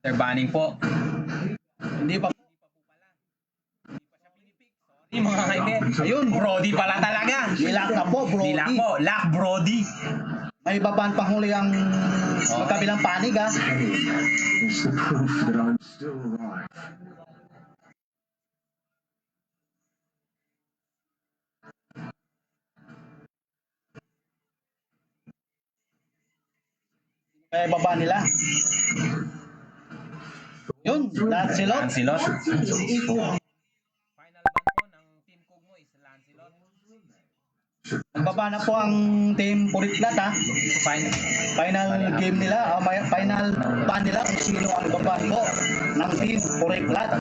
Sir Banning po. Hindi pa. Sorry mga kaibigan. Ayun, Brody pala talaga. Nilak na po, Brody. Nilak po, Lock Brody. May babaan pang huli ang magkabilang panig, ha? It's the proof that I'm still alive. May baba nila. Yun, Lancelot. Lancelot. Final ban po ng Team Kugmo is Lancelot. Nagbaba na po ang team Puriklat, ha? Final game nila, final ban nila kung sino ang babaan po ng team Puriklat.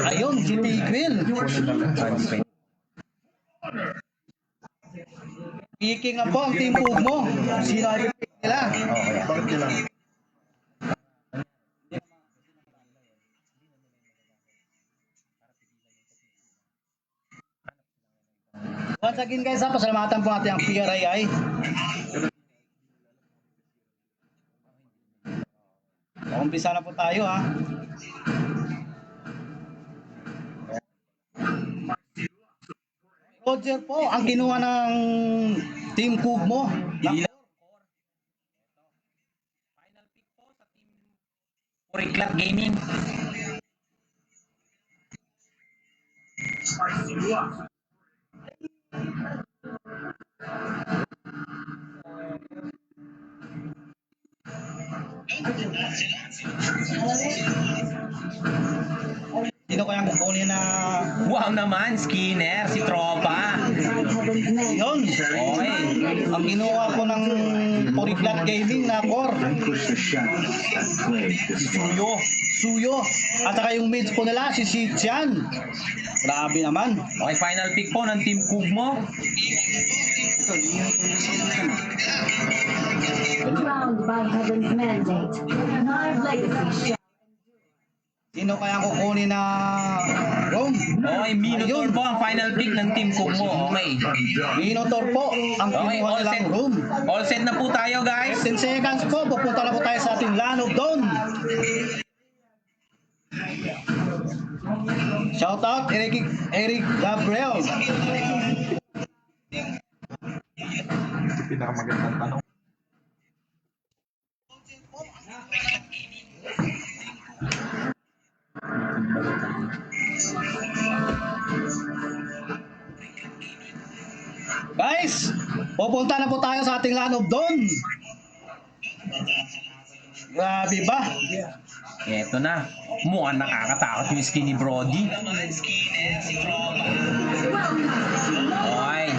Ayun, si Tigreal. Iking na po ang team Kugmo. Sino ang pick nila? Once again guys, pasalamatan po natin ang PRII. Umpisa na po tayo, ha. Roger po ang kinuha ng Team Kugmo. Final pick po sa Team Puriklat Gaming. Sino kayang kukunin na Wow naman, Skinner, si Tropa. yun? Okay. Ang kinuha ko ng Puriklat Gaming na core. Push the shot and play this one. Suyo. At saka yung mids po nila, si Sichan. Grabe naman. Okay, final pick po ng Team Kugmo. Crowned by heaven's mandate, Nard Legacy shall Sino kayang kukunin na Rome? Okay, Minotaur po ang final pick ng Team Kugmo. Okay. Minotaur po ang Okay, kinuha all nilang set. Rome. All set na po tayo, guys. 10 seconds po, pupunta na po tayo sa ating Land of Dawn. Shout out Eric Gabriel. Pinakamagandang tanong. Guys, pupunta na po tayo sa ating Land of Dawn. Grabe ba? Eto na. Mukhang nakakatakot yung skin ni Brody. Okay.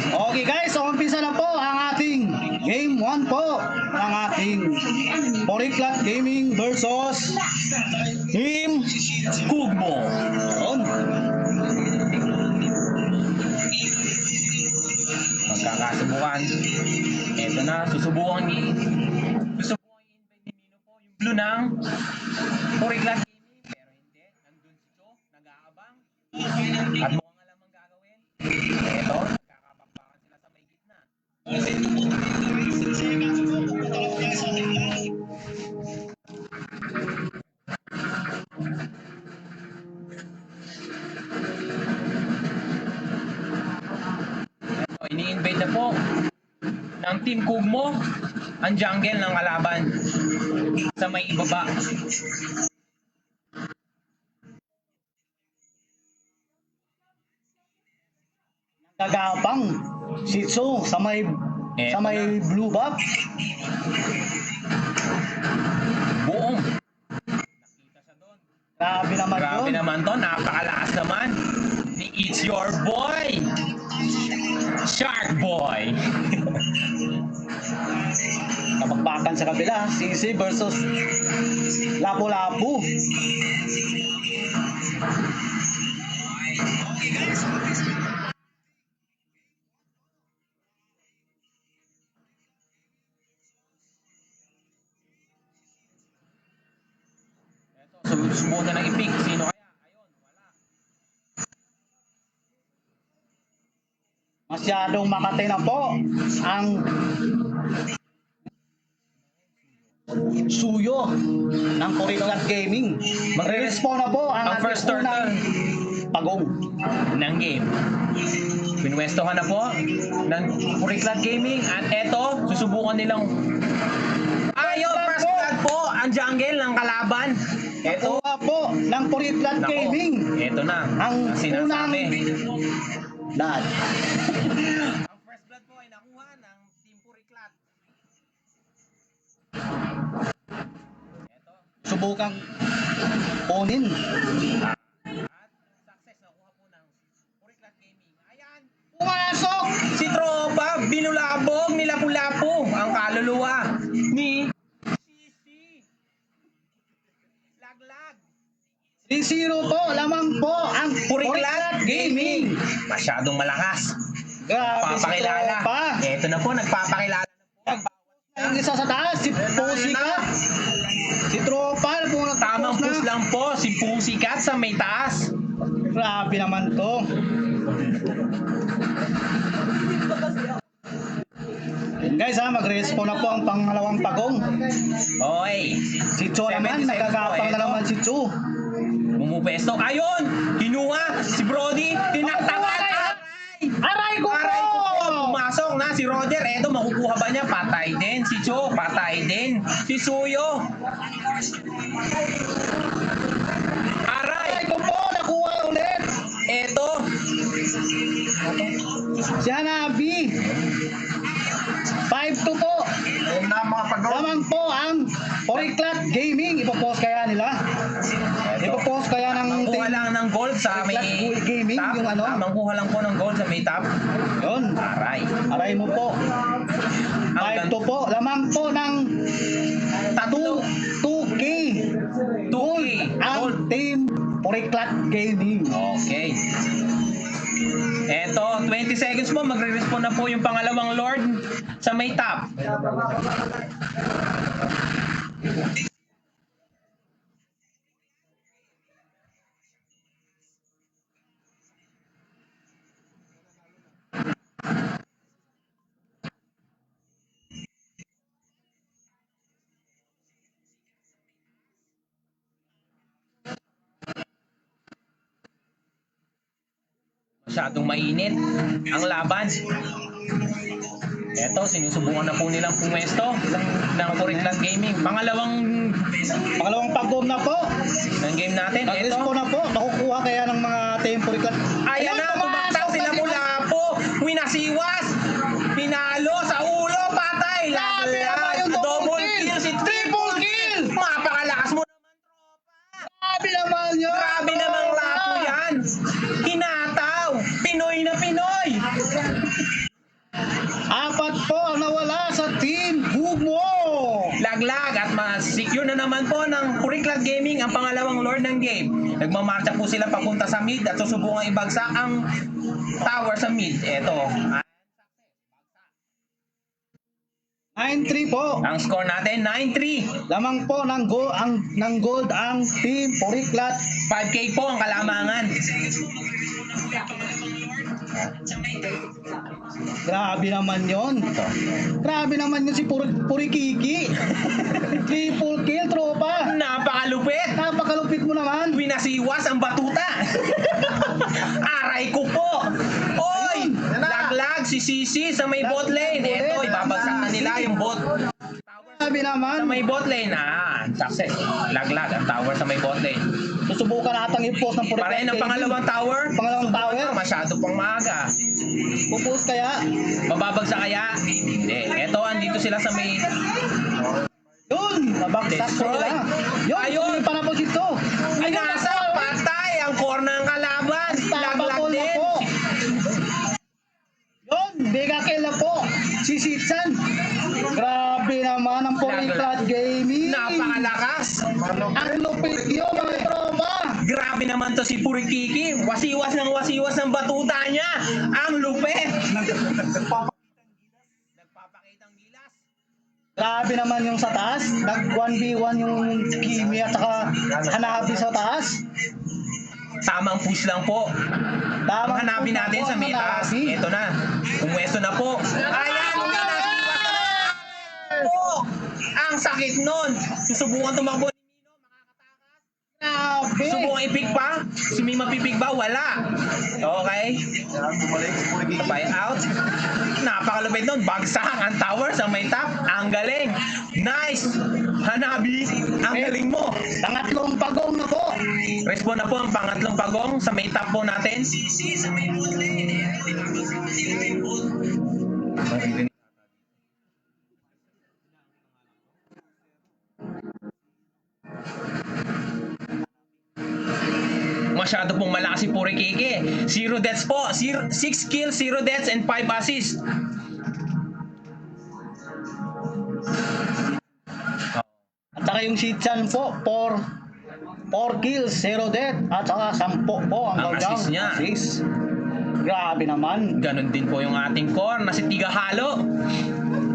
Okay guys, so umpisa na po ang ating Game 1 po ng ating Puriklat Gaming versus Team Kugmo. Yun. Magkakasubukan. Eto na, susubukan i-invite ni Mino po yung blue ng Puriklat Gaming. Pero hindi, nandun si Cho, nag-aabang. At mukhang alam ang gagawin. Eto, nagkakapakpakan sila sa may gitna. Eto, ini-invade na po ng Team Kugmo ang jungle ng kalaban sa may ibaba. Gagapang Shih Tzu sa may blue buff. Buong. Nakita siya doon. Grabe naman Grabe yun. naman to, napakalakas naman ni It's Your Boy, Shark Boy. Kapagpakan sa kabila, Sisi versus Lapu-Lapu. Subukan na ng i-pick. Sino kaya? Ayun, wala. Masyadong makati na po ang Suyo ng Puriklat Gaming. Magre-respawn na po Ang ang first ating unang turtle pagong. ng game. Pinwestohan na po ng Puriklat Gaming at eto, susubukan nilang ayaw, first blood po ang jungle ng kalaban. Eto, Kuha po ng Puriklat nako, Gaming. eto na Ang sinasabi. Lahat. Ang first blood po ay nakuha ng Team Puriklat. Eto, Subukang kunin. at success nakuha po ng Puriklat Gaming. Ayan, Pumasok! si Tropa, binulabog, nilapu-lapu ang kaluluwa ni Sisi. Laglag. 3-0 po, lamang po ang Puriklat Gaming. Masyadong malakas. Grabe si Papakilala. Tropa. Eto na po, nagpapakilala na po. Ang isa sa taas, si Pussycat. Si Tropa, Tamang push na. lang po, si Pussycat sa may taas. Grabe naman to. Yun guys ha, mag-respawn na po ang pangalawang pagong. Okay. Si Cho naman, 76 nagagapang po, na eto. naman si Cho. Bumupesto. Ayun! Kinuha si Brody. Tinaktakan. Aray ko Aray ko po! po! Pumasok na si Roger. Eto, makukuha ba niya? Patay din. Si Cho, patay din. Si Suyo. Aray! Aray ko po, nakuha ulit. Eto. Si Hanabi. 5-2 po. Lamang po ang Puriklat Gaming. Ipopost kaya nila? Ipopost kaya ng Kuha lang ng gold sa may Puriklat Gaming, top. yung ano? Tamang kuha lang po ng gold sa may top. Yun. Aray. Aray mo po. 5-2 po. Lamang po ng Tatlo. 2K. 2K. Ang Gold. Team Puriklat Gaming. Okay. Eto, 20 seconds po, magre-respawn na po yung pangalawang Lord sa may top. Masyadong mainit ang laban. Eto, sinusubukan na po nilang pumesto ng Puriklat Gaming. Pangalawang Pagong na po. ng game natin. Eto, Mag-respawn na po. Nakukuha kaya ng mga Team Puriklat. ayan na, tumaktak sila mula po. Winasiwas. Pinalo sa ulo, patay. Grabe naman Laglag. yung Double kill, si Triple kill! Mapakalakas mo naman, tropa. Grabe naman yun! Grabe namang lapo yan. Hinataw. Pinoy na Pinoy. 4 po ang nawala sa Team Humo! Laglag at mas-secure na naman po ng Puriklat Gaming ang pangalawang Lord ng game. Nagmamarcha po sila papunta sa mid at susubukan ibagsak ang tower sa mid. Eto, 9-3 po. ang score natin, 9-3. Lamang po ng gold ang Team Puriklat. 5K po ang kalamangan. Grabe naman yon. Grabe naman yun si Purikiki. Triple kill, tropa. Napakalupit. Napakalupit mo naman. Winasiwas ang batuta. Aray ko po. Oy! Laglag si Sisi sa may bot lane. Eto, ibabagsak na nila yung bot. Grabe Sa naman. may bot lane, success. Laglag ang tower sa may bot lane. Susubukan natang i-post ng Puriklat. Para yun ang Gaming. pangalawang tower. Pangalawang tower. Masyado pang maaga. Pupost kaya. Mababagsak kaya? Hindi. Eto, andito sila sa may... Yun! Nabagsak po Destroy. nila. Yun! Ayun. Ayun! Pa na po dito. Ay, nasa patay ang core ng kalaban. Laglag Tabakol na din. po. Yun! Mega kill na po. Si Sitsan. Grabe naman ang Puriklat Gaming. Napakalakas. Ang lupit yun mga tropa. Grabe naman to si Purikiki. Wasiwas ng batuta niya. Ang lupit. Nagpapakitang gilas. Grabe naman yung sa taas. Nag 1v1 yung Kimi at saka Hanabi sa taas. Tamang push lang po. Ang Tamang hanapin push natin po sa ang may taas. Hanabi. Ito na. Pumwesto na po. Ayan! Pinasiwas na po. Ang Ang sakit nun. Susubukan tumakbo ni Mino, makakatakas. Grabe. Subukan ipig pa. Si Mima pipig ba? Wala. Okay. Sabay out. Napakalupit nun. Bagsak ang tower sa may top. Ang galing. Nice. Hanabi, ang galing mo. Pangatlong pagong na po. Respawn na po ang pangatlong pagong sa may top po natin. Masyado pong malakas si Purikiki. 0 deaths po. 6 kills, 0 deaths, and 5 assists. At saka yung Shichan po, 4 kills, 0 death. At saka 10 po ang Ang countdown. assist niya. Assist. Grabe naman. Ganon din po yung ating core na si Tiga Halo.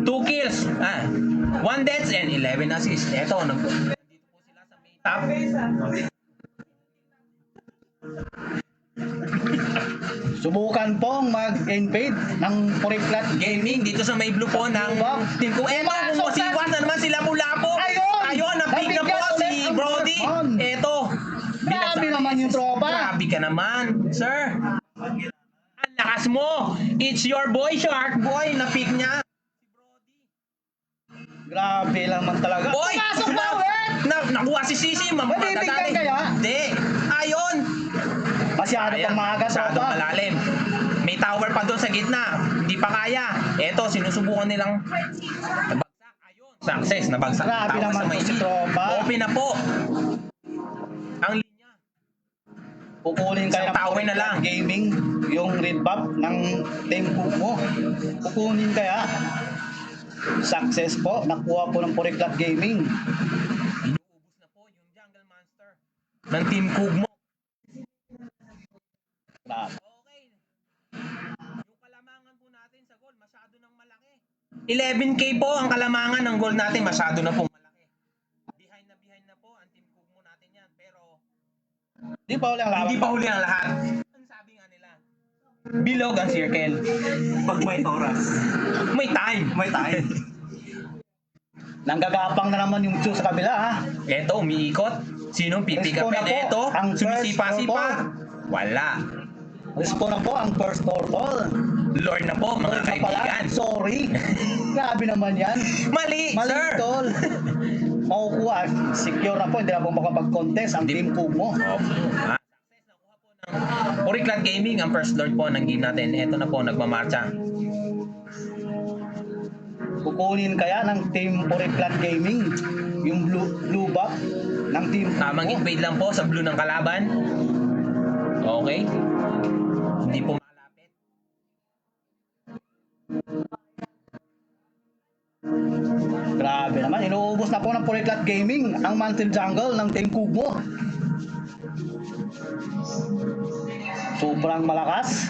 2 kills, 1 deaths, and 11 assists. Eto, nandito po sila sa may top. Subukan pong mag-invade ng Puriklat Gaming dito sa may blue po ng team ko. Eto, kumasiwas na naman sila mula po. Ayun, na-pick na po si Brody. Eto. Grabe naman yung tropa. Grabe ka naman, sir. Ang lakas mo. It's your boy, Shark Boy. Na-pick niya. Grabe naman talaga. Boy! Pasok na ulit! Nakuha si Sisi. Mabibigyan kaya? Hindi. Ayun. Masyado pang maaga Masyadong tropa. malalim. May tower pa doon sa gitna. Hindi pa kaya. Eto, sinusubukan nilang nabagsak. Ayun. Success. Nabagsak. Grabe Tower naman sa may to si mid. tropa. Open na po. Ang linya. Kukunin kayo Isang tower na lang. Gaming, yung red buff ng team cook mo. Kukunin kaya. Success po. Nakuha po ng Puriklat Gaming. Inuubos na po yung Jungle Monster ng Team Kugmo. Grabe. Okay. Yung kalamangan po natin sa goal, masyado nang malaki. 11K po ang kalamangan ng goal natin, masyado na po malaki. Behind na po ang Team Kugmo natin yan. Pero Di pa ulang laban. hindi pa huli ang lahat. Ang sabi nga nila, bilog ang circle. Pag may oras, May time. may time. Nanggagapang na naman yung Chu sa kabila ha. Eto, umiikot. Sinong pipick Respawn upin? na po. Eto, Ang sumisipa-sipa. first Wala. Respawn na po ang first turtle. Lord na po, mga Turtle pa pala. kaibigan. Sorry. Grabe naman yan. Mali, Mali sir. tol. Makukuha. Secure na po. Hindi na po makapag-contest ang Hindi. team cook mo. Success nakuha po ng Puriklat Gaming ang first lord po ng game natin. Ito na po, nagmamarcha. Kukunin kaya ng team Puriklat Gaming yung blue buff ng team cook Tamang mo. invade lang po sa blue ng kalaban. Okay. Hindi po malapit. Grabe naman. Inuubos na po ng Puriklat Gaming ang Mantle Jungle ng team cook mo. Sobrang malakas.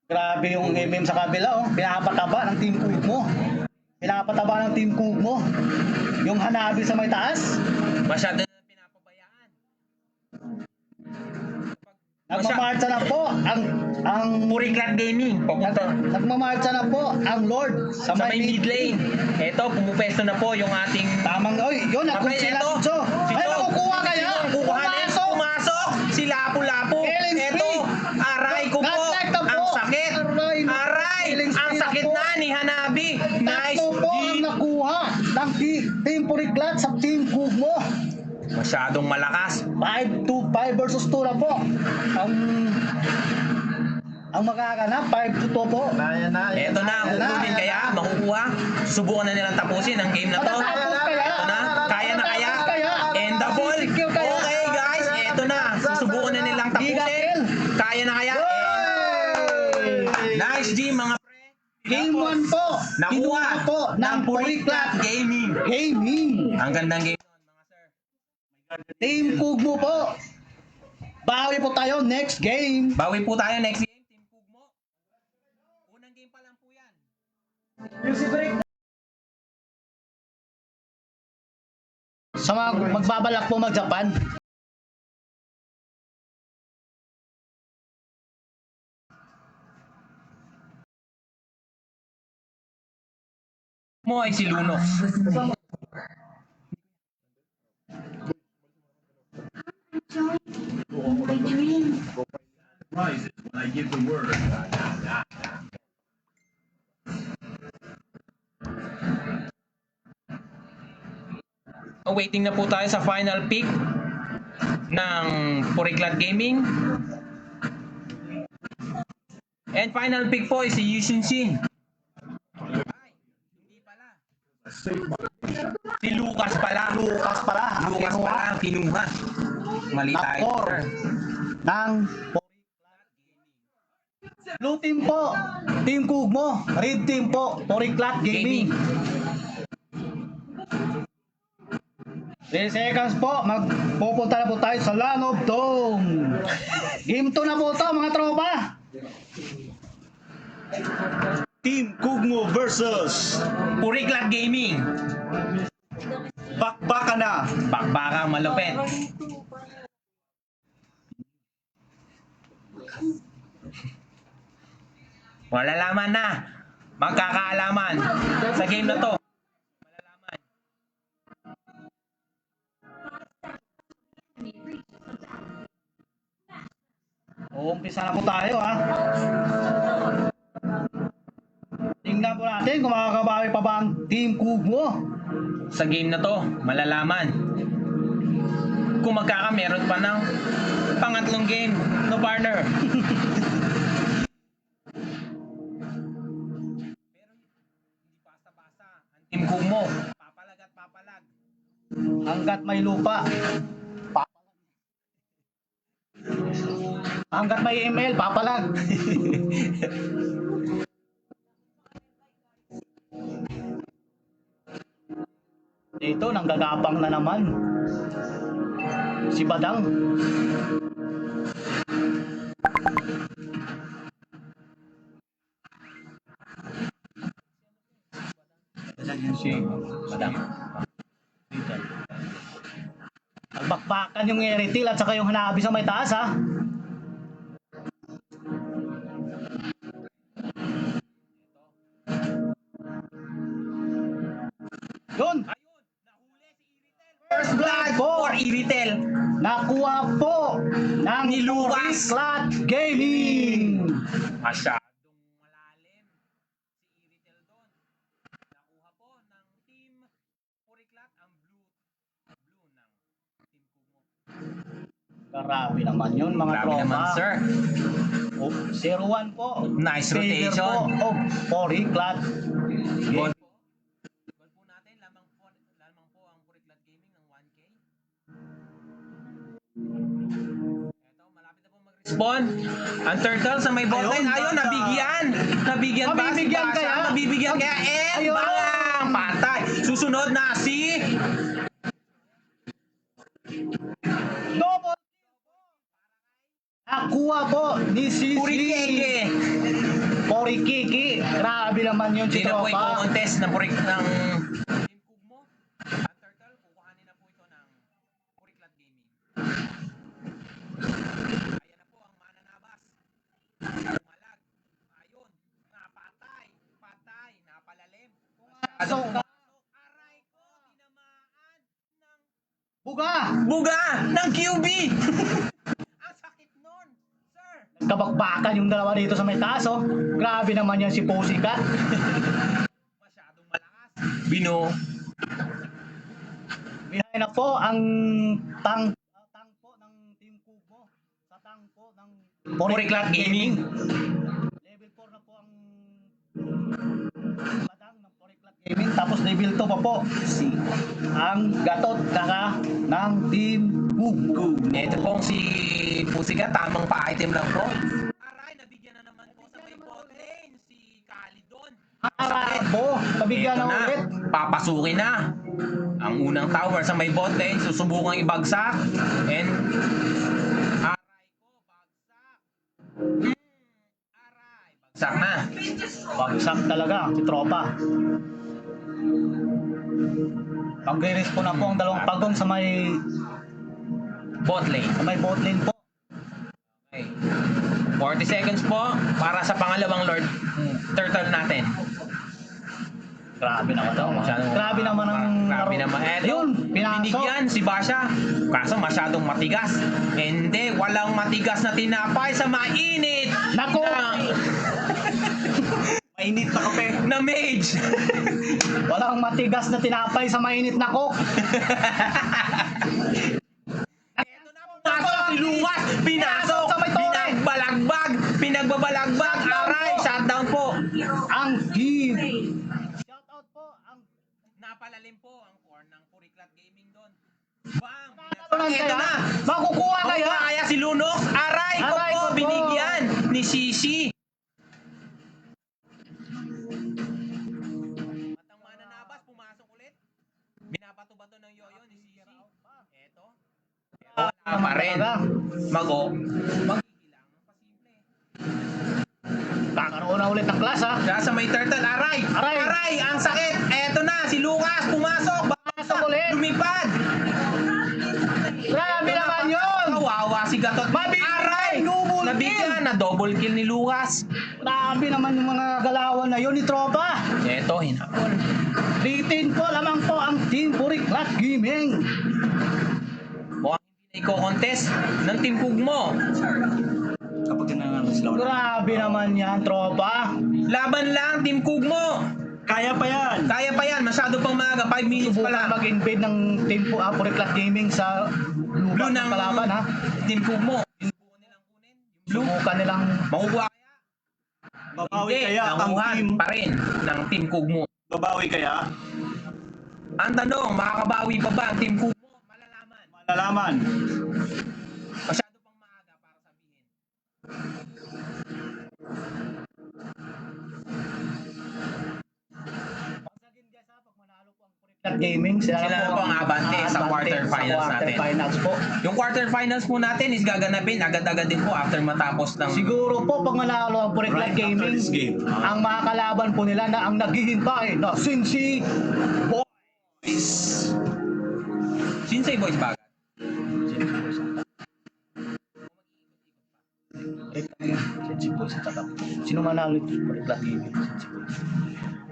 Grabe yung MM sa kabila, oh. Pinapataba ng team cook mo. Pinapataba ng team cook mo. Yung Hanabi sa may taas. Masyado na pinapabayaan. Nagmamarcha na po ang Puriklat Gaming. Papunta nagmamarcha na po ang Lord sa may mid lane. Ito, pumupesto na po yung ating Tamang, oy, yun, Okay, nakunsi na eto. si Cho. Ay, Cho. nakukuha kaya. Sino ang kukuhanin? Pumasok. Pumasok. Si Lapu-Lapu. Killing Ito. spree. Aray ko po. Godlike na po. Ang sakit. Aray. Aray. Killing spree Ang na sakit po. na ni Hanabi. Nice. Tatlo po ang G. nakuha ng team Puriklat sa team cook mo. Masyadong malakas. 5 versus 2 na po. Ang makakanap, 5-2 po. Kaya na. Eto na, kukunin kaya, makukuha. Subukan na nilang tapusin ang game na to. Matatapos kaya? Eto na, kaya na kaya. Matatapos kaya? And the ball. Secure kaya? Okay guys, eto na. Susubukan na nilang tapusin. Kaya na kaya. Nice G mga pre. Game 1 po. Nakuha Kinuha po ng Puriklat Puriklat Gaming. Gaming. Ang gandang game nun mga sir. Team Kugmo po. Bawi po tayo next game. Bawi po tayo next game, Team Kugmo. Unang game pa lang po yan. Sa mga magbabalak po mag-Japan, mo ay si Luno. My dream. Rises when I give the word. Waiting na po tayo sa final pick ng Puriklat Gaming. And final pick po is si Yushin Shin. Ay, hindi pala. Si Lucas pala. Lucas pala. Lucas pala ang kinuha. Mali tayo. Nakor ng Blue team po. Team Kugmo. Red team po. Puriklat Gaming. 3 seconds po. Magpupunta na po tayo sa Land of Dome. Game 2 na po to mga tropa. Team Kugmo versus Puriklat Gaming. Bakbaka na. Bakbaka malupit. Malalaman na. Magkakaalaman sa game na to. Malalaman. Umpisa na po tayo ha. Tingnan po natin kung makakabawi pa ba ang Team Kugmo. Sa game na to, malalaman. Kung magkakameron pa ng pangatlong game, no partner. Pero hindi basta-basta. Ang Team Kugmo, papalag at papalag. Hanggat may lupa. Hanggat may email, papalag. Dito, nanggagapang na naman. Si Badang. Si Madam. Nagbakbakan yung Eritil at saka yung Hanabi sa may taas ha. Yun! First blood po! For Iritel. Nakuha po ng Ni Lucas. Puriklat Gaming! Masyadong malalim si Iritel doon. Nakuha po ng Team Puriklat ang blue ng Team Kumo. Grabe naman yun mga Grabe tropa. naman, sir. Oh, 0-1 po. Nice Favor rotation. po of Puriklat Goal Gaming. po. Goal po natin. Lamang po ang Puriklat Gaming ng 1K. Eto, malapit na po mag-respawn. Ang turtle sa may ball line. Ayun, nabigyan. Nabigyan ba si Mabibigyan Basha? kaya? Mabibigyan kaya. And Ayun. bang! Patay. Susunod na si... Double! Nakuha po ni Sisi Purikeke. Porikiki. Grabe naman yun si Hindi na po tropa. i-contest ng Team Kugmo. Ang turtle, kukuhanin na po ito ng Puriklat Gaming. Ayan na po ang mananabas. Umalag. Ayun. Napatay. Patay. Napalalim. Pumasok ka. Aray ko. Tinamaan ng Buga! buga ng QB. Ang sakit nun, sir. Kabakbakan yung dalawa dito sa may taas oh. Grabe naman yan si Pussycat. Masyadong malakas. Bino. Binahay na po ang tank po ng Team Kubo sa tank po ng Puriklat Gaming. Level 4 na po ang Badang ng Puriklat Gaming. Tapos level 2 pa po si ang Gatot Kaka ng Team Kubo. Ito pong si Pusika, tamang pa-item lang po. Aray, nabigyan na naman po sa may bot lane si Calidon. Arabo, nabigyan Ito na ulit. papasukin na. Ang unang tower sa may bot lane, susubukang ibagsak. And, aray ko, bagsak. Aray, bagsak na. Bagsak talaga si tropa. Pagre-respawn na po ang dalawang pagong sa may Bot lane. bot lane po. Okay. 40 seconds po para sa pangalawang Lord Turtle natin. Grabe naman daw. Masyadong- Grabe naman ang Grabe laro. naman. Eto, Yun, pinasok. binigyan si Basha. Kaso masyadong matigas. Hindi, walang matigas na tinapay sa mainit. Nako! Mainit na kape. Na mage. Walang matigas na tinapay sa mainit na coke. Pasok si Lucas. Pinasok. Sa may tore. Pinagbabalagbag. Aray, shutdown po. Ang team. Shout out po ang Napalalim po ang core ng Puriklat Gaming doon. Bang! Tulan Ito kaya. na. Makukuha kaya. Makuha kaya si Lunox. Aray ko Aray po. ko po. Binigyan ni Shishi. At ang mananabas pumasok ulit. Binabato-bato ng yoyo ni Shishi. Eto. Pero wala pa rin. Mago. Maghihilang. Pasimple. Kakaroon na ulit ng class ha. Kaya sa may turtle, aray! Aray! Aray! Ang sakit! Eto na, si Lucas, pumasok! Pumasok ulit! Lumipad! Grabe naman yun. Kawawa si Gatot. Mabibigyan! Aray! Double Nabigyan na double kill ni Lucas. Grabe naman yung mga galawan na yun ni Tropa. Eto, hinapon. 3-10 po lamang po ang Team Puriklat Gaming. Mukhang hindi na i-contest ng Team Kugmo. Kapag tinanong sila. Grabe naman yan, Tropa. Laban lang, Team Kugmo. Kaya pa yan. Kaya pa yan, masyado pang maaga. 5 minutes pa Subukan lang. mag-invade ng Team Puriklat Gaming sa Blue lubat ng ng kalaban ha. Team Kugmo. Yung buo nilang kunin. Yung blue. Subukan nilang Makukuha kaya? Babawi Hindi, kaya ang nanguhan team. pa rin ng Team Kugmo. Babawi kaya. Ang tanong, makakabawi pa ba ang Team Kugmo? Malalaman. Malalaman. Masyado pang maaga para sabihin. Puriklat Gaming, sila Sila po ang abante sa quarterfinals natin. quarterfinals po. Yung quarterfinals po natin is gaganapin agad-agad din po after matapos ng... Siguro po pag manalo ang Puriklat Right after Gaming, this game. ang mga kalaban po nila na ang naghihintay na Sinsi Sinsay Boys ba? Sinsi Boys at saka sino manalo ito Puriklat Gaming, Sinsi Boys.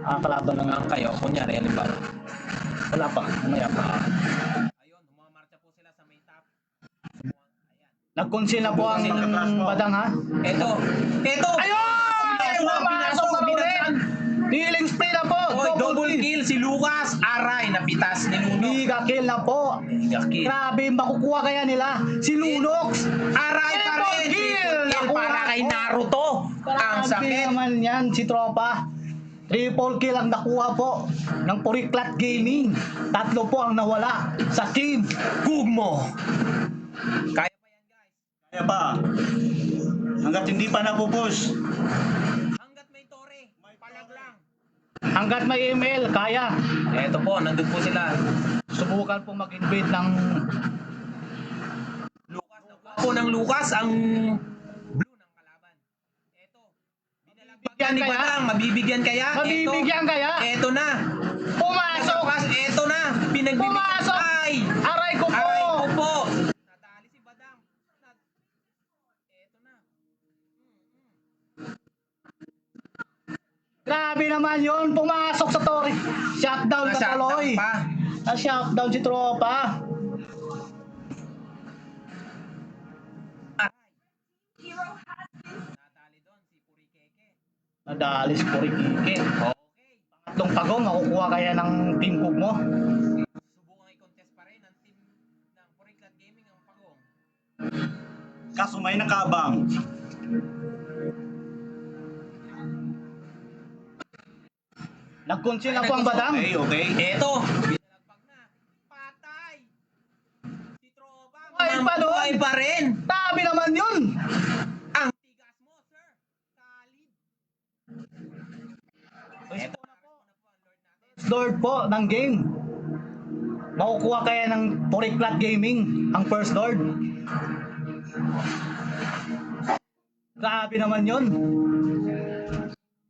Ang kalaban ng Ang kayo, kunyari, halimbawa. wala pa, mamaya pa. Ayun, humamarcha po sila sa may top. Ayan. Nag-conceal na po ang badang ha. Eto! Eto! Ayun! Pumasok na ulit! Healing spray na po! Oy, double kill si Lucas! Aray, napitas ni Lunox. Giga kill na po! Giga kill. Grabe, makukuha kaya nila si Lunox! Aray pa Triple rin! kill! Triple kill para kay Naruto! Ang Grabe sakit! naman yan si Tropa. Triple kill ang nakuha po ng Puriklat Gaming. 3 po ang nawala sa team. Kugmo! Kaya pa yan, guys. Kaya pa. Hanggat hindi pa napupush. Hanggat may tore, palag lang. Hanggat may email, kaya. Eto po, nandun po sila. Subukan po mag-invade ng Lucas na po ng Lucas ang blue ng kalaban. Eto. Binalagbagan ni Kaya? Badang, mabibigyan kaya? Mabibigyan kaya? Eto na. Pumasok! Eto na. Pinagbibigyan. Pumasok! Ay! Aray ko po! Aray ko po. Nadali si Badang. Eto na. Grabe naman yon, pumasok sa Tori. Shutdown ka Na-shutdown tuloy. pa. Na-shutdown si Tropa. Aray. Nadali doon si Purikeke. Nadali si Purikike. Okay. Tatlong pagong, makukuha kaya ng team cook mo. Subukang i-contest pa rin ang team ng Puriklat Gaming ang pagong. Kaso may nakabang. Nag-conceal na po ang badang. Okay, okay. Eto. Binalagpag na. Patay. Si Tropa. Ay, pa doon. Buhay pa rin. Tabi naman yun. Ang tigas mo, sir. Kalib. Eto na po. Lord po ng game. Makukuha kaya ng Puriklat Gaming ang first Lord. Grabe naman yun.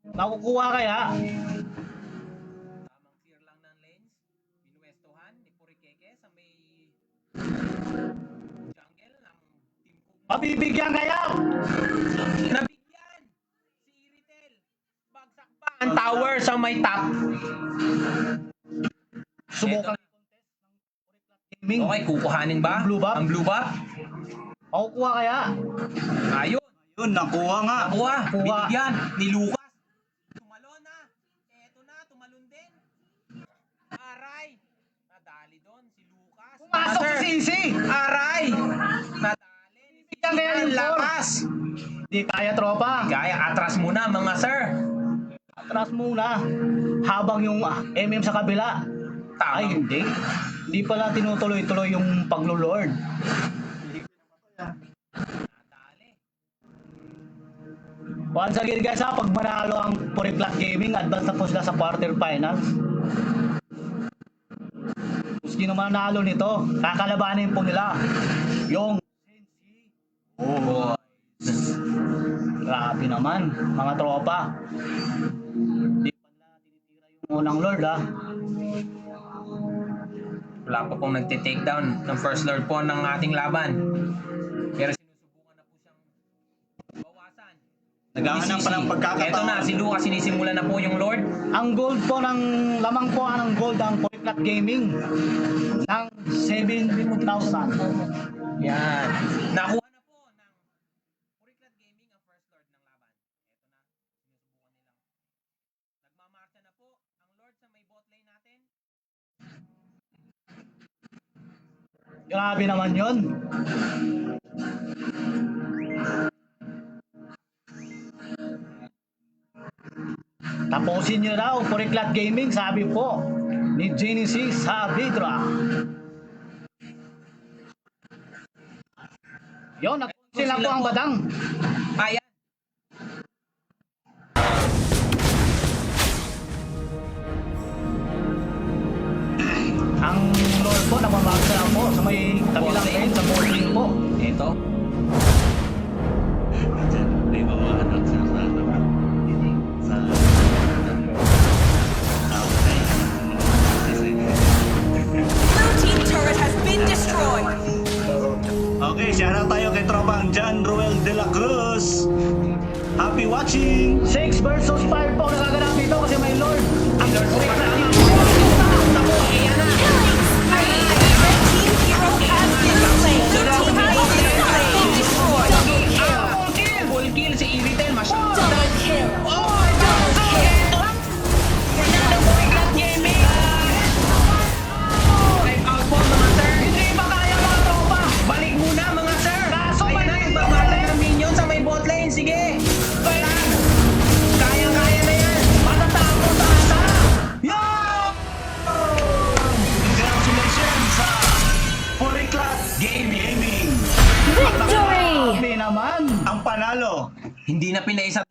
Makukuha kaya. Tamang clear lang ng lanes. Binuwestohan ni Purikeke sa may jungle ng Team Kugmo. Mabibigyan kaya. Nabigyan si Iritel. Bagsak pa Ang tower sa may top. Subukan gaming. Okay, kukuhanin ba? Blue buff? Ang blue buff? Makukuha kaya? Ayun. Yun, nakuha nga. Nakuha. Kuha. Binigyan ni Lucas. Tumalon na. Eto na, tumalon din. Aray. Nadali doon si Lucas. Pumasok Sir. si Sisi! Aray. Nadali. Bigyan kaya Ang yung lakas. Di kaya tropa. Kaya atras muna mga sir. Atras muna. Habang yung MM sa kabila. Tama. Ay, hindi. Hindi pala tinutuloy-tuloy yung paglo-lord. Nadali. Once again guys pag manalo ang Puriplat Gaming, advance na po sila sa quarter finals. Kung sino man nanalo nito, kakalabanin po nila yung Sensi. Oh. Grabe naman, mga tropa. Hindi pa nila tinitira yung unang lord Wala pa pong nagte-take down ng first lord po ng ating laban. Pero sinusubukan na po siyang bawasan. Naghahanap pa ng pagkakataon. Ito na, si Lucas sinisimula na po yung lord. Ang gold po ng lamang po ng gold ang Puriplat Gaming ng 7,000. Yan. Nakuha na po ng Puriplat Gaming ang first lord ng laban. Ito na, sinusubukan nilang. Nagmamarcha na po ang lord sa may bot lane natin. Grabe naman yun. Tapusin nyo raw Puriplat Gaming, sabi po ni Genesis Saavedra. Yun, sila po ang badang. Ayan. Ang Lord po, namamagsa lang po sa may kabilang lane sa boarding po. Ito. Blue team turret has been destroyed. Okay, shoutout tayo kay tropang John Ruel de la Cruz. Happy watching! 6 versus 5 po nagaganap dito kasi may Lord. Ang lord po pa na. Ayan na. Red team hero has been slain. Blue team turret has been destroyed. Full kill si Iritel. Masyado. Double kill. Time out po mga sir. Hindi ba kaya mga tropa? Balik muna mga sir. Kaso may nagbabatay ng minion sa may bot lane. Sige. Kaya-kaya na yan. Matatapos ata. Yo! Congratulations sa Puriplat Gaming! Victory! Grabe naman. Ang panalo! Hindi na pinaisa